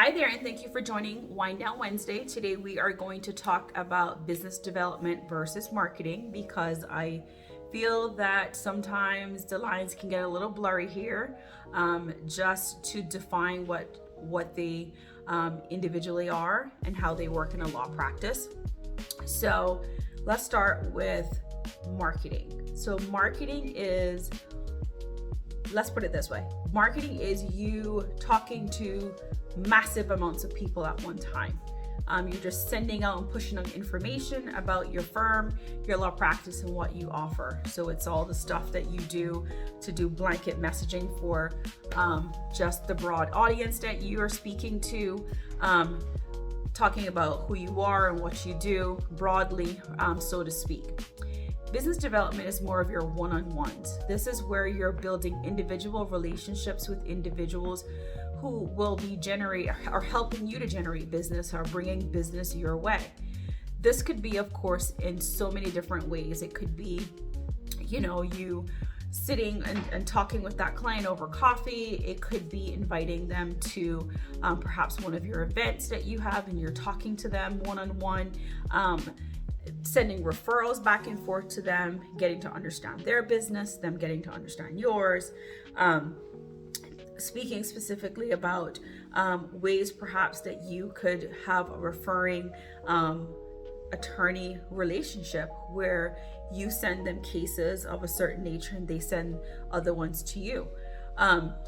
Hi there, and thank you for joining Wind Down Wednesday. Today we are going to talk about business development versus marketing because I feel that sometimes the lines can get a little blurry here. Just to define what they individually are and how they work in a law practice. So let's start with marketing. So marketing is, let's put it this way: marketing is you talking to massive amounts of people at one time. You're just sending out and pushing out information about your firm, your law practice, and what you offer. So it's all the stuff that you do to do blanket messaging for just the broad audience that you are speaking to, talking about who you are and what you do broadly, so to speak. Business development is more of your one-on-ones. This is where you're building individual relationships with individuals who will be helping you to generate business or bringing business your way. This could be, of course, in so many different ways. It could be, you sitting and talking with that client over coffee. It could be inviting them to perhaps one of your events that you have and you're talking to them one-on-one. Sending referrals back and forth to them, getting to understand their business, them getting to understand yours. Speaking specifically about ways perhaps that you could have a referring attorney relationship where you send them cases of a certain nature and they send other ones to you.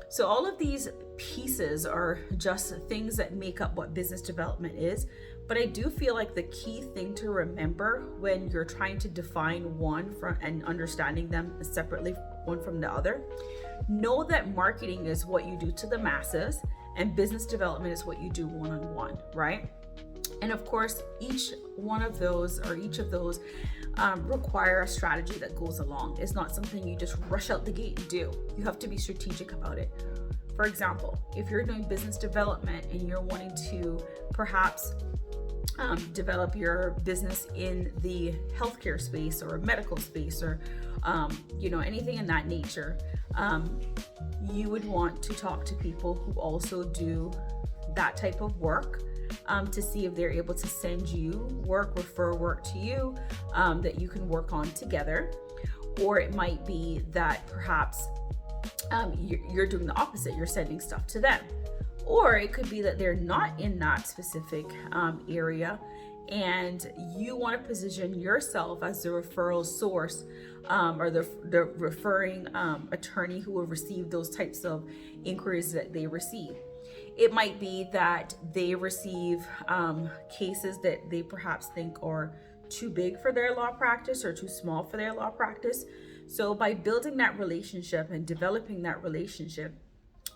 So all of these pieces are just things that make up what business development is. But I do feel like the key thing to remember when you're trying to define one from and understanding them separately one from the other, know that marketing is what you do to the masses and business development is what you do one-on-one, right? And of course, each of those require a strategy that goes along. It's not something you just rush out the gate and do. You have to be strategic about it. For example, if you're doing business development and you're wanting to perhaps develop your business in the healthcare space or medical space or anything in that nature, you would want to talk to people who also do that type of work to see if they're able to send you work, refer work to you that you can work on together. Or it might be that perhaps you're doing the opposite, you're sending stuff to them. Or it could be that they're not in that specific area and you want to position yourself as the referral source or the referring attorney who will receive those types of inquiries that they receive. It might be that they receive cases that they perhaps think are too big for their law practice or too small for their law practice. So by building that relationship and developing that relationship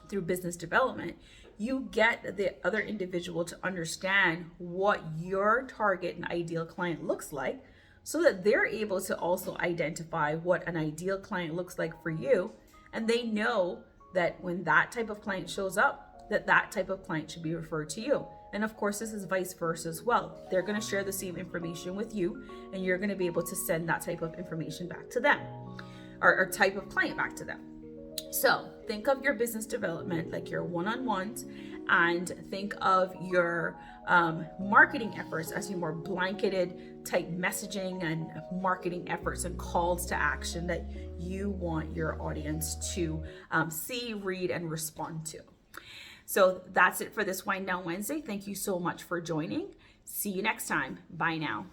through business development, you get the other individual to understand what your target and ideal client looks like so that they're able to also identify what an ideal client looks like for you. And they know that when that type of client shows up, that type of client should be referred to you. And of course, this is vice versa as well. They're going to share the same information with you and you're going to be able to send that type of information back to them or type of client back to them. So think of your business development like your one-on-ones and think of your marketing efforts as your more blanketed type messaging and marketing efforts and calls to action that you want your audience to see, read, and respond to. So that's it for this Wind Down Wednesday. Thank you so much for joining. See you next time. Bye now.